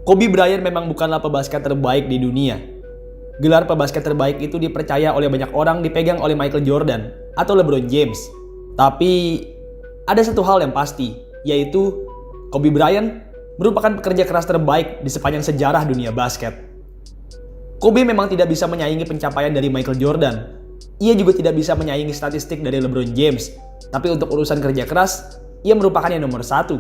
Kobe Bryant memang bukanlah pebasket terbaik di dunia. Gelar pebasket terbaik itu dipercaya oleh banyak orang dipegang oleh Michael Jordan atau LeBron James. Tapi ada satu hal yang pasti, yaitu Kobe Bryant merupakan pekerja keras terbaik di sepanjang sejarah dunia basket. Kobe memang tidak bisa menyaingi pencapaian dari Michael Jordan. Ia juga tidak bisa menyaingi statistik dari LeBron James. Tapi untuk urusan kerja keras, ia merupakan yang nomor satu.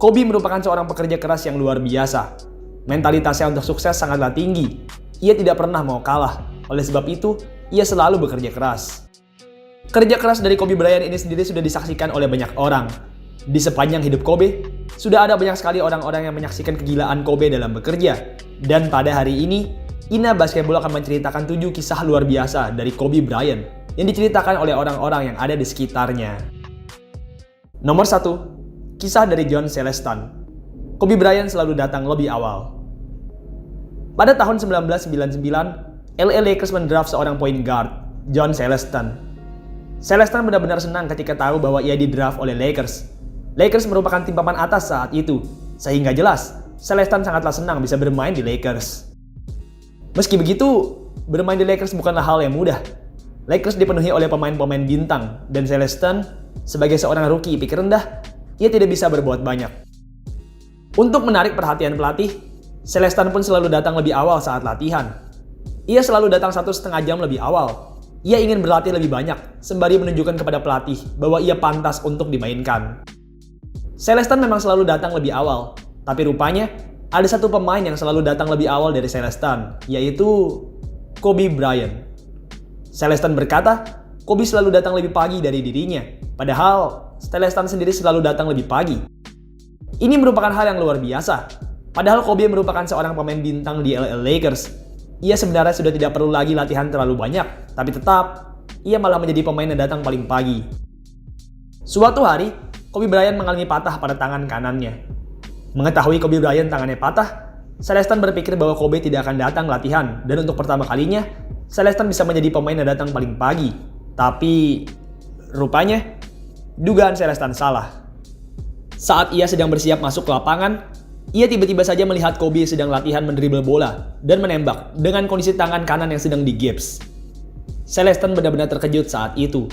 Kobe merupakan seorang pekerja keras yang luar biasa. Mentalitasnya untuk sukses sangatlah tinggi. Ia tidak pernah mau kalah. Oleh sebab itu, ia selalu bekerja keras. Kerja keras dari Kobe Bryant ini sendiri sudah disaksikan oleh banyak orang. Di sepanjang hidup Kobe, sudah ada banyak sekali orang-orang yang menyaksikan kegilaan Kobe dalam bekerja. Dan pada hari ini, Ina Basketball akan menceritakan 7 kisah luar biasa dari Kobe Bryant yang diceritakan oleh orang-orang yang ada di sekitarnya. Nomor 1, kisah dari John Celestan. Kobe Bryant selalu datang lebih awal. Pada tahun 1999, LA Lakers mendraft seorang point guard, John Celestan. Celestan benar-benar senang ketika tahu bahwa ia didraft oleh Lakers. Lakers merupakan tim papan atas saat itu, sehingga jelas Celestan sangatlah senang bisa bermain di Lakers. Meski begitu, bermain di Lakers bukanlah hal yang mudah. Lakers dipenuhi oleh pemain-pemain bintang, dan Celestan sebagai seorang rookie pikir rendah, ia tidak bisa berbuat banyak. Untuk menarik perhatian pelatih, Celestan pun selalu datang lebih awal saat latihan. Ia selalu datang 1,5 jam lebih awal. Ia ingin berlatih lebih banyak, sembari menunjukkan kepada pelatih bahwa ia pantas untuk dimainkan. Celestan memang selalu datang lebih awal, tapi rupanya ada satu pemain yang selalu datang lebih awal dari Celestan, yaitu Kobe Bryant. Celestan berkata, Kobe selalu datang lebih pagi dari dirinya, padahal Celestan sendiri selalu datang lebih pagi. Ini merupakan hal yang luar biasa. Padahal Kobe merupakan seorang pemain bintang di LA Lakers. Ia sebenarnya sudah tidak perlu lagi latihan terlalu banyak, tapi tetap, ia malah menjadi pemain yang datang paling pagi. Suatu hari, Kobe Bryant mengalami patah pada tangan kanannya. Mengetahui Kobe Bryant tangannya patah, Celestan berpikir bahwa Kobe tidak akan datang latihan, dan untuk pertama kalinya, Celestan bisa menjadi pemain yang datang paling pagi. Tapi, rupanya, dugaan Celestan salah. Saat ia sedang bersiap masuk ke lapangan, ia tiba-tiba saja melihat Kobe sedang latihan mendribble bola dan menembak dengan kondisi tangan kanan yang sedang digips. Celestan benar-benar terkejut saat itu.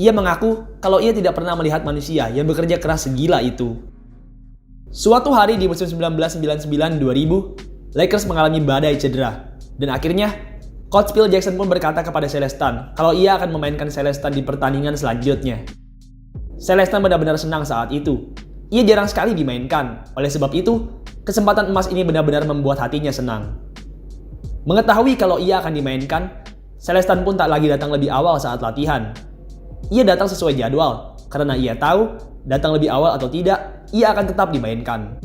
Ia mengaku kalau ia tidak pernah melihat manusia yang bekerja keras segila itu. Suatu hari di musim 1999-2000, Lakers mengalami badai cedera. Dan akhirnya, Coach Phil Jackson pun berkata kepada Celestan kalau ia akan memainkan Celestan di pertandingan selanjutnya. Celestan benar-benar senang saat itu. Ia jarang sekali dimainkan, oleh sebab itu, kesempatan emas ini benar-benar membuat hatinya senang. Mengetahui kalau ia akan dimainkan, Celestan pun tak lagi datang lebih awal saat latihan. Ia datang sesuai jadwal, karena ia tahu datang lebih awal atau tidak, ia akan tetap dimainkan.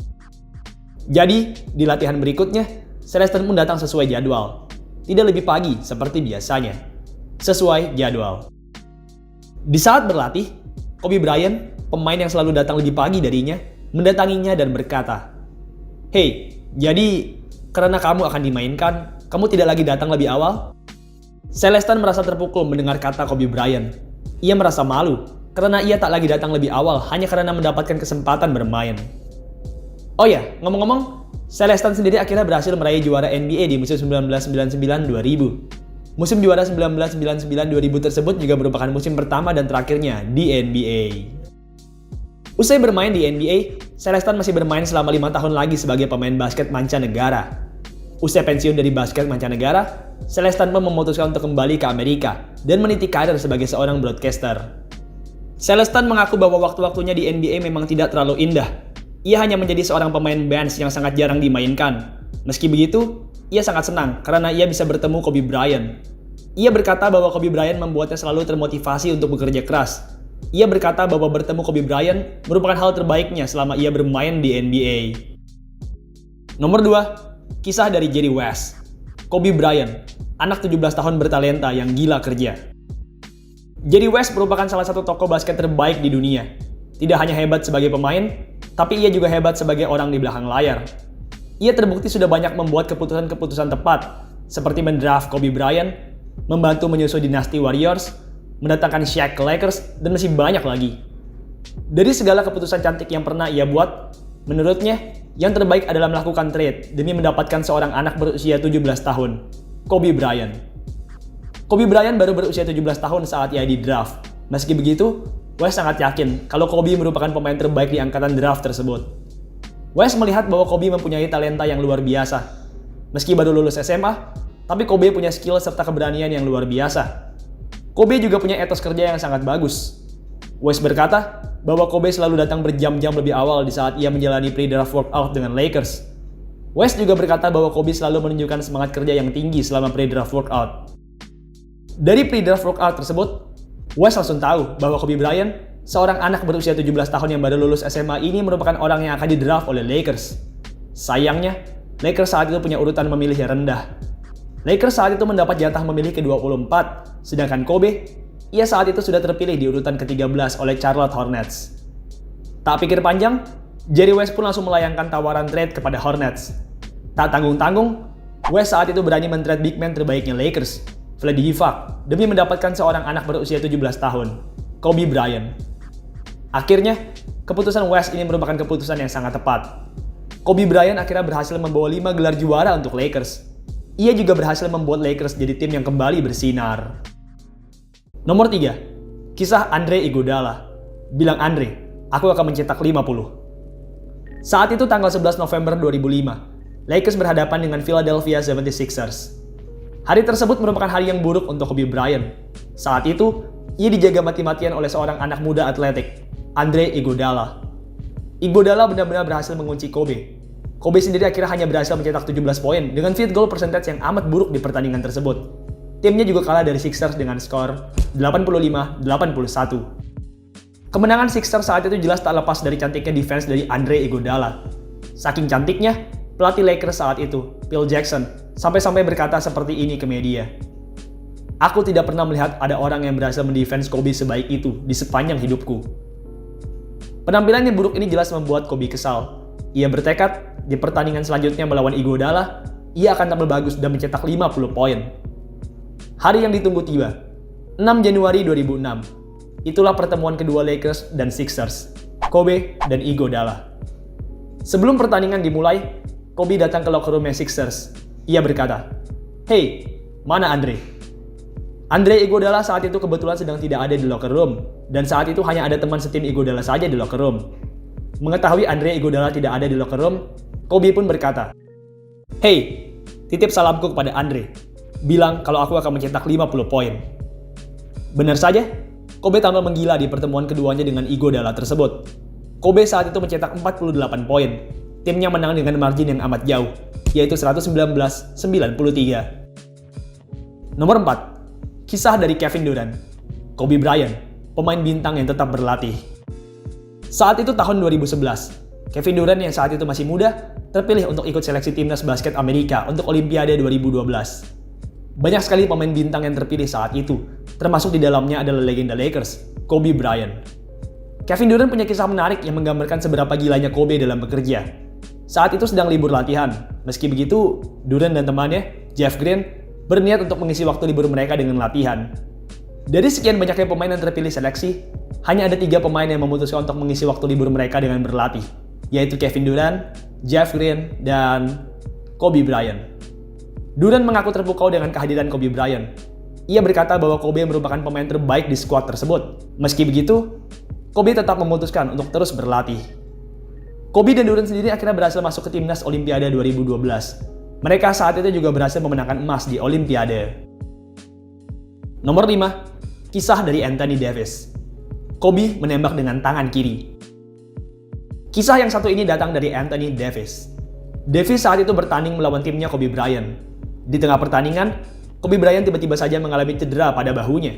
Jadi, di latihan berikutnya, Celestan pun datang sesuai jadwal. Tidak lebih pagi seperti biasanya. Sesuai jadwal. Di saat berlatih, Kobe Bryant, pemain yang selalu datang lebih pagi darinya, mendatanginya dan berkata, "Hey, jadi karena kamu akan dimainkan, kamu tidak lagi datang lebih awal?" Celestan merasa terpukul mendengar kata Kobe Bryant. Ia merasa malu karena ia tak lagi datang lebih awal hanya karena mendapatkan kesempatan bermain. Oh ya, ngomong-ngomong, Celestan sendiri akhirnya berhasil meraih juara NBA di musim 1999-2000. Musim juara 1999-2000 tersebut juga merupakan musim pertama dan terakhirnya di NBA. Usai bermain di NBA, Celestan masih bermain selama 5 tahun lagi sebagai pemain basket mancanegara. Usai pensiun dari basket mancanegara, Celestan pun memutuskan untuk kembali ke Amerika dan meniti karir sebagai seorang broadcaster. Celestan mengaku bahwa waktu-waktunya di NBA memang tidak terlalu indah. Ia hanya menjadi seorang pemain bench yang sangat jarang dimainkan. Meski begitu, ia sangat senang karena ia bisa bertemu Kobe Bryant. Ia berkata bahwa Kobe Bryant membuatnya selalu termotivasi untuk bekerja keras. Ia berkata bahwa bertemu Kobe Bryant merupakan hal terbaiknya selama ia bermain di NBA. Nomor 2, kisah dari Jerry West. Kobe Bryant, anak 17 tahun bertalenta yang gila kerja. Jerry West merupakan salah satu tokoh basket terbaik di dunia. Tidak hanya hebat sebagai pemain, tapi ia juga hebat sebagai orang di belakang layar. Ia terbukti sudah banyak membuat keputusan-keputusan tepat, seperti mendraft Kobe Bryant, membantu menyusun dinasti Warriors, mendatangkan Shaq ke Lakers, dan masih banyak lagi. Dari segala keputusan cantik yang pernah ia buat, menurutnya, yang terbaik adalah melakukan trade demi mendapatkan seorang anak berusia 17 tahun, Kobe Bryant. Kobe Bryant baru berusia 17 tahun saat ia di draft. Meski begitu, West sangat yakin kalau Kobe merupakan pemain terbaik di angkatan draft tersebut. West melihat bahwa Kobe mempunyai talenta yang luar biasa. Meski baru lulus SMA, tapi Kobe punya skill serta keberanian yang luar biasa. Kobe juga punya etos kerja yang sangat bagus. West berkata bahwa Kobe selalu datang berjam-jam lebih awal di saat ia menjalani pre-draft workout dengan Lakers. West juga berkata bahwa Kobe selalu menunjukkan semangat kerja yang tinggi selama pre-draft workout. Dari pre-draft workout tersebut, West langsung tahu bahwa Kobe Bryant, seorang anak berusia 17 tahun yang baru lulus SMA ini merupakan orang yang akan di-draft oleh Lakers. Sayangnya, Lakers saat itu punya urutan memilih yang rendah. Lakers saat itu mendapat jatah memilih ke-24, sedangkan Kobe, ia saat itu sudah terpilih di urutan ke-13 oleh Charlotte Hornets. Tak pikir panjang, Jerry West pun langsung melayangkan tawaran trade kepada Hornets. Tak tanggung-tanggung, West saat itu berani men-trade big man terbaiknya Lakers, Vlade Divac, demi mendapatkan seorang anak berusia 17 tahun, Kobe Bryant. Akhirnya, keputusan West ini merupakan keputusan yang sangat tepat. Kobe Bryant akhirnya berhasil membawa 5 gelar juara untuk Lakers. Ia juga berhasil membuat Lakers jadi tim yang kembali bersinar. Nomor 3, kisah Andre Iguodala. Bilang Andre, aku akan mencetak 50. Saat itu tanggal 11 November 2005, Lakers berhadapan dengan Philadelphia 76ers. Hari tersebut merupakan hari yang buruk untuk Kobe Bryant. Saat itu, ia dijaga mati-matian oleh seorang anak muda atletik, Andre Iguodala. Iguodala benar-benar berhasil mengunci Kobe. Kobe sendiri akhirnya hanya berhasil mencetak 17 poin dengan field goal percentage yang amat buruk di pertandingan tersebut. Timnya juga kalah dari Sixers dengan skor 85-81. Kemenangan Sixers saat itu jelas tak lepas dari cantiknya defense dari Andre Iguodala. Saking cantiknya, pelatih Lakers saat itu, Phil Jackson, sampai-sampai berkata seperti ini ke media. Aku tidak pernah melihat ada orang yang berhasil mendefense Kobe sebaik itu di sepanjang hidupku. Penampilan yang buruk ini jelas membuat Kobe kesal. Ia bertekad, di pertandingan selanjutnya melawan Iguodala, ia akan tampil bagus dan mencetak 50 poin. Hari yang ditunggu tiba, 6 Januari 2006. Itulah pertemuan kedua Lakers dan Sixers, Kobe dan Iguodala. Sebelum pertandingan dimulai, Kobe datang ke locker room Sixers. Ia berkata, "Hey, mana Andre?" Andre Iguodala saat itu kebetulan sedang tidak ada di locker room, dan saat itu hanya ada teman setim Iguodala saja di locker room. Mengetahui Andre Iguodala tidak ada di locker room, Kobe pun berkata, "Hey, titip salamku kepada Andre. Bilang kalau aku akan mencetak 50 poin." Benar saja, Kobe tampil menggila di pertemuan keduanya dengan Iguodala tersebut. Kobe saat itu mencetak 48 poin. Timnya menang dengan margin yang amat jauh, yaitu 119-93. Nomor 4, kisah dari Kevin Durant. Kobe Bryant, pemain bintang yang tetap berlatih. Saat itu tahun 2011, Kevin Durant yang saat itu masih muda, terpilih untuk ikut seleksi timnas basket Amerika untuk Olimpiade 2012. Banyak sekali pemain bintang yang terpilih saat itu, termasuk di dalamnya adalah legenda Lakers, Kobe Bryant. Kevin Durant punya kisah menarik yang menggambarkan seberapa gilanya Kobe dalam bekerja. Saat itu sedang libur latihan. Meski begitu, Durant dan temannya, Jeff Green, berniat untuk mengisi waktu libur mereka dengan latihan. Dari sekian banyaknya pemain yang terpilih seleksi, hanya ada 3 pemain yang memutuskan untuk mengisi waktu libur mereka dengan berlatih, yaitu Kevin Durant, Jeff Green, dan Kobe Bryant. Durant mengaku terpukau dengan kehadiran Kobe Bryant. Ia berkata bahwa Kobe merupakan pemain terbaik di skuad tersebut. Meski begitu, Kobe tetap memutuskan untuk terus berlatih. Kobe dan Durant sendiri akhirnya berhasil masuk ke timnas Olimpiade 2012. Mereka saat itu juga berhasil memenangkan emas di Olimpiade. Nomor 5, kisah dari Anthony Davis. Kobe menembak dengan tangan kiri. Kisah yang satu ini datang dari Anthony Davis. Davis saat itu bertanding melawan timnya Kobe Bryant. Di tengah pertandingan, Kobe Bryant tiba-tiba saja mengalami cedera pada bahunya.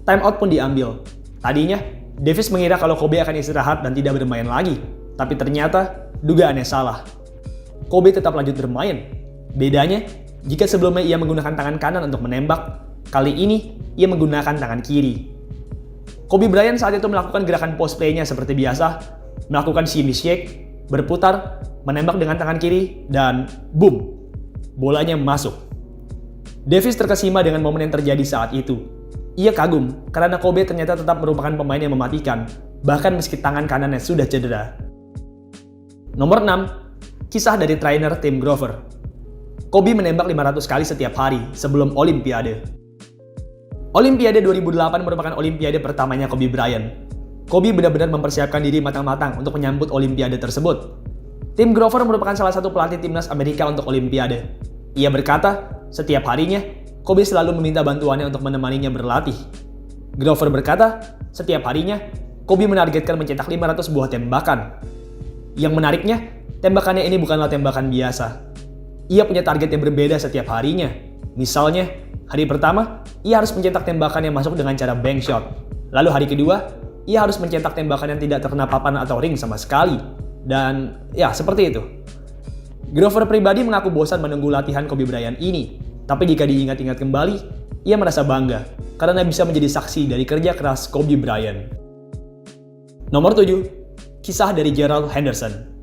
Time out pun diambil. Tadinya, Davis mengira kalau Kobe akan istirahat dan tidak bermain lagi. Tapi ternyata, dugaannya salah. Kobe tetap lanjut bermain. Bedanya, jika sebelumnya ia menggunakan tangan kanan untuk menembak, kali ini ia menggunakan tangan kiri. Kobe Bryant saat itu melakukan gerakan post play-nya seperti biasa, melakukan shimmy shake, berputar, menembak dengan tangan kiri, dan boom! Bolanya masuk. Davis terkesima dengan momen yang terjadi saat itu. Ia kagum karena Kobe ternyata tetap merupakan pemain yang mematikan, bahkan meski tangan kanannya sudah cedera. Nomor 6, Kisah dari trainer Tim Grover. Kobe menembak 500 kali setiap hari sebelum Olimpiade. Olimpiade 2008 merupakan Olimpiade pertamanya Kobe Bryant. Kobe benar-benar mempersiapkan diri matang-matang untuk menyambut Olimpiade tersebut. Tim Grover merupakan salah satu pelatih timnas Amerika untuk Olimpiade. Ia berkata, setiap harinya, Kobe selalu meminta bantuannya untuk menemaninya berlatih. Grover berkata, setiap harinya, Kobe menargetkan mencetak 500 buah tembakan. Yang menariknya, tembakannya ini bukanlah tembakan biasa. Ia punya target yang berbeda setiap harinya. Misalnya, hari pertama, ia harus mencetak tembakan yang masuk dengan cara bank shot. Lalu hari kedua, ia harus mencetak tembakan yang tidak terkena papan atau ring sama sekali. Dan ya, seperti itu. Grover pribadi mengaku bosan menunggu latihan Kobe Bryant ini. Tapi jika diingat-ingat kembali, ia merasa bangga karena bisa menjadi saksi dari kerja keras Kobe Bryant. Nomor 7. Kisah dari Gerald Henderson.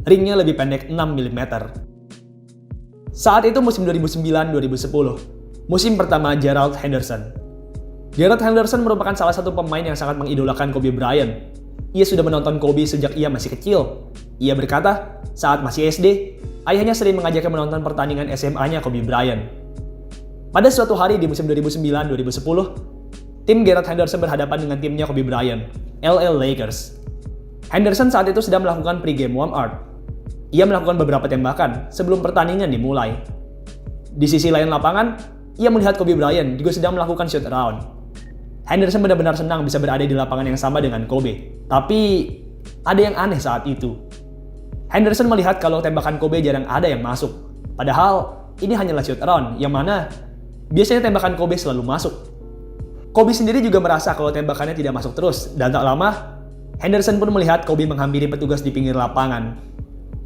Ringnya lebih pendek 6 mm. Saat itu musim 2009-2010, musim pertama Gerald Henderson. Gerald Henderson merupakan salah satu pemain yang sangat mengidolakan Kobe Bryant. Ia sudah menonton Kobe sejak ia masih kecil. Ia berkata, saat masih SD, ayahnya sering mengajaknya menonton pertandingan SMA-nya Kobe Bryant. Pada suatu hari di musim 2009-2010, tim Gerald Henderson berhadapan dengan timnya Kobe Bryant, LA Lakers. Henderson saat itu sedang melakukan pre-game warm-up. Ia melakukan beberapa tembakan sebelum pertandingan dimulai. Di sisi lain lapangan, ia melihat Kobe Bryant juga sedang melakukan shoot around. Henderson benar-benar senang bisa berada di lapangan yang sama dengan Kobe. Tapi, ada yang aneh saat itu. Henderson melihat kalau tembakan Kobe jarang ada yang masuk. Padahal, ini hanyalah shoot around, yang mana biasanya tembakan Kobe selalu masuk. Kobe sendiri juga merasa kalau tembakannya tidak masuk terus, dan tak lama, Henderson pun melihat Kobe menghampiri petugas di pinggir lapangan.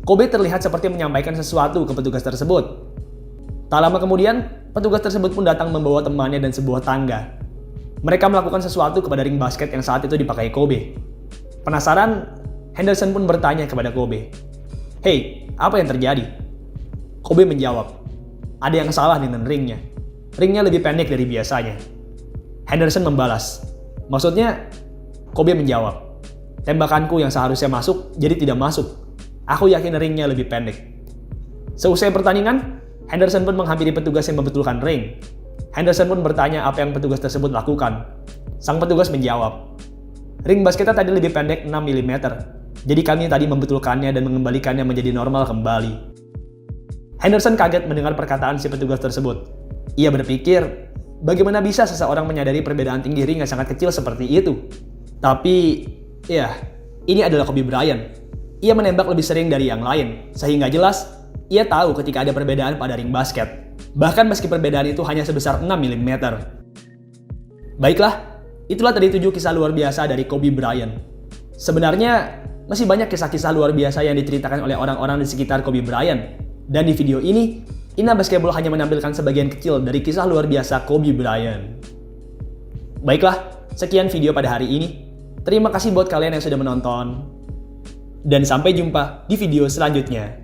Kobe terlihat seperti menyampaikan sesuatu ke petugas tersebut. Tak lama kemudian, petugas tersebut pun datang membawa temannya dan sebuah tangga. Mereka melakukan sesuatu kepada ring basket yang saat itu dipakai Kobe. Penasaran, Henderson pun bertanya kepada Kobe, "Hey, apa yang terjadi?" Kobe menjawab, "Ada yang salah dengan ringnya. Ringnya lebih pendek dari biasanya." Henderson membalas, "Maksudnya?" Kobe menjawab, "Tembakanku yang seharusnya masuk, jadi tidak masuk. Aku yakin ringnya lebih pendek." Seusai pertandingan, Henderson pun menghampiri petugas yang membetulkan ring. Henderson pun bertanya apa yang petugas tersebut lakukan. Sang petugas menjawab, "Ring basketnya tadi lebih pendek 6 mm. Jadi kami tadi membetulkannya dan mengembalikannya menjadi normal kembali." Henderson kaget mendengar perkataan si petugas tersebut. Ia berpikir, bagaimana bisa seseorang menyadari perbedaan tinggi ring yang sangat kecil seperti itu? Tapi, ya, ini adalah Kobe Bryant. Ia menembak lebih sering dari yang lain, sehingga jelas ia tahu ketika ada perbedaan pada ring basket. Bahkan meski perbedaan itu hanya sebesar 6 mm. Baiklah, itulah tadi 7 kisah luar biasa dari Kobe Bryant. Sebenarnya, masih banyak kisah-kisah luar biasa yang diceritakan oleh orang-orang di sekitar Kobe Bryant. Dan di video ini, Ina Basketball hanya menampilkan sebagian kecil dari kisah luar biasa Kobe Bryant. Baiklah, sekian video pada hari ini. Terima kasih buat kalian yang sudah menonton. Dan sampai jumpa di video selanjutnya.